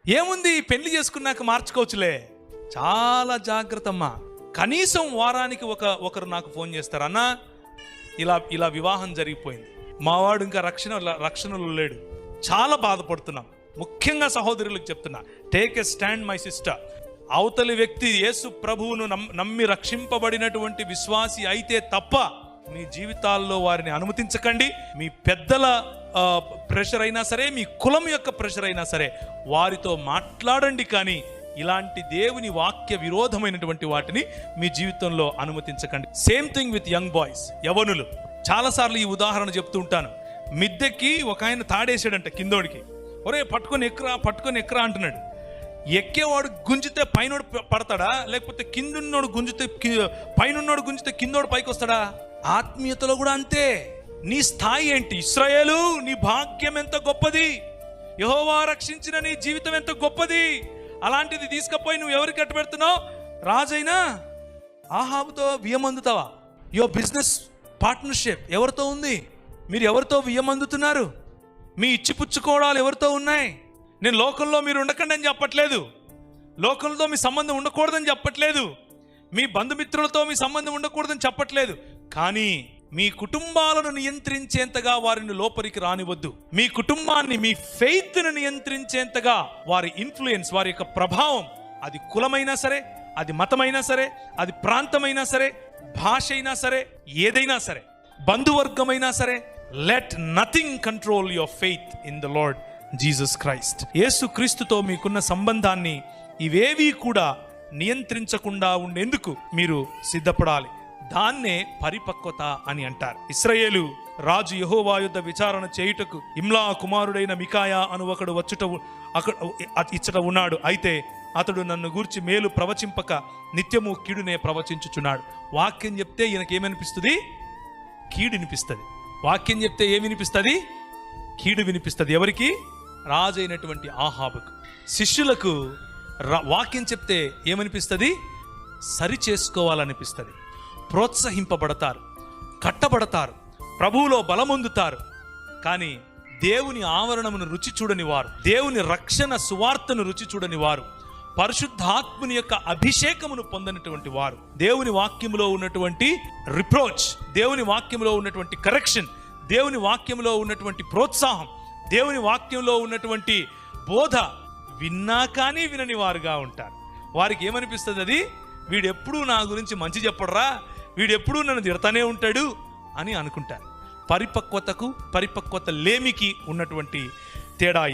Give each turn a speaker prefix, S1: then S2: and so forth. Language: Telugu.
S1: ఏముంది, పెళ్లి చేసుకున్నాక మార్చుకోవచ్చులే. చాలా జాగ్రత్త అమ్మా. కనీసం వారానికి ఒకరు నాకు ఫోన్ చేస్తారు, అన్నా ఇలా వివాహం జరిగిపోయింది, మావాడు ఇంకా రక్షణలో లేడు, చాలా బాధపడుతున్నాం. ముఖ్యంగా సహోదరులకు చెప్తున్నా, take a stand my sister. అవతలి వ్యక్తి యేసు ప్రభువును నమ్మి రక్షింపబడినటువంటి విశ్వాసి అయితే తప్ప మీ జీవితాల్లో వారిని అనుమతించకండి. మీ పెద్దల ప్రెషర్ అయినా సరే, మీ కులం యొక్క ప్రెషర్ అయినా సరే వారితో మాట్లాడండి, కానీ ఇలాంటి దేవుని వాక్య విరోధమైనటువంటి వాటిని మీ జీవితంలో అనుమతించకండి. Same thing with young boys, యవనులు. చాలాసార్లు ఈ ఉదాహరణ చెప్తూ ఉంటాను. మిద్దెకి ఒక ఆయన తాడేసాడంట కిందోడికి. ఒరే పట్టుకొని ఎక్కరా అంటున్నాడు. ఎక్కేవాడు గుంజితే పైనోడు పడతాడా, లేకపోతే కిందున్నోడు గుంజితే పైనున్నోడు గుంజితే కిందోడు పైకి వస్తాడా? ఆత్మీయతలో కూడా అంతే. నీ స్థాయి ఏంటి? ఇశ్రాయేలు, నీ భాగ్యం ఎంత గొప్పది, యెహోవా రక్షించిన నీ జీవితం ఎంత గొప్పది. అలాంటిది తీసుకుపోయి నువ్వు ఎవరికి అట్టు పెడుతున్నావు? రాజైనా ఆహాబుతో వియ్యమందుతావా? యువర్ బిజినెస్ పార్ట్నర్షిప్ ఎవరితో ఉంది? మీరు ఎవరితో వియ్యమందుతున్నారు? మీ ఇచ్చిపుచ్చుకోవడాలు ఎవరితో ఉన్నాయి? నేను లోకంలో మీరు ఉండకండి అని చెప్పట్లేదు, లోకంలో మీ సంబంధం ఉండకూడదని చెప్పట్లేదు, మీ బంధుమిత్రులతో మీ సంబంధం ఉండకూడదని చెప్పట్లేదు. కానీ మీ కుటుంబాలను నియంత్రించేంతగా వారిని లోపలికి రానివద్దు. మీ కుటుంబాన్ని, మీ ఫెయిత్ను నియంత్రించేంతగా వారి ఇన్ఫ్లుయెన్స్, వారి యొక్క ప్రభావం, అది కులమైనా సరే, అది మతమైనా సరే, అది ప్రాంతమైనా సరే, భాష అయినా సరే, ఏదైనా సరే, బంధువర్గమైనా సరే, let nothing control your faith in the lord Jesus Christ. యేసు క్రీస్తుతో మీకున్న సంబంధాన్ని ఇవేవీ కూడా నియంత్రించకుండా ఉండేందుకు మీరు సిద్ధపడాలి. దాన్నే పరిపక్వత అని అంటారు. ఇశ్రాయేలు రాజు యెహోవా యుద్ధ విచారణ చేయుటకు ఇమ్లా కుమారుడైన మికాయా అను ఒకడు ఇచ్చట ఉన్నాడు. అయితే అతడు నన్ను గూర్చి మేలు ప్రవచింపక నిత్యము కీడునే ప్రవచించుచున్నాడు. వాక్యం చెప్తే ఈయనకేమనిపిస్తుంది? కీడు వినిపిస్తుంది. వాక్యం చెప్తే ఏమి వినిపిస్తుంది? కీడు వినిపిస్తుంది. ఎవరికి? రాజు అయినటువంటి ఆహాబుకు. శిష్యులకు వాక్యం చెప్తే ఏమనిపిస్తుంది? సరి చేసుకోవాలనిపిస్తుంది. ప్రోత్సహింపబడతారు, కట్టబడతారు, ప్రభువులో బలమొందుతారు. కానీ దేవుని ఆవరణమును రుచి చూడని వారు, దేవుని రక్షణ సువార్తను రుచి చూడని వారు, పరిశుద్ధాత్ముని యొక్క అభిషేకమును పొందినటువంటి వారు, దేవుని వాక్యములో ఉన్నటువంటి రిప్రోచ్, దేవుని వాక్యములో ఉన్నటువంటి కరెక్షన్, దేవుని వాక్యంలో ఉన్నటువంటి ప్రోత్సాహం, దేవుని వాక్యంలో ఉన్నటువంటి బోధ విన్నా కానీ వినని వారుగా ఉంటారు. వారికి ఏమనిపిస్తుంది? అది వీడెప్పుడూ నా గురించి మంచి చెప్పడరా, వీడెప్పుడూ నన్ను తిడతానే ఉంటాడు అని అనుకుంటారు. పరిపక్వత లేమికి ఉన్నటువంటి తేడా ఇది.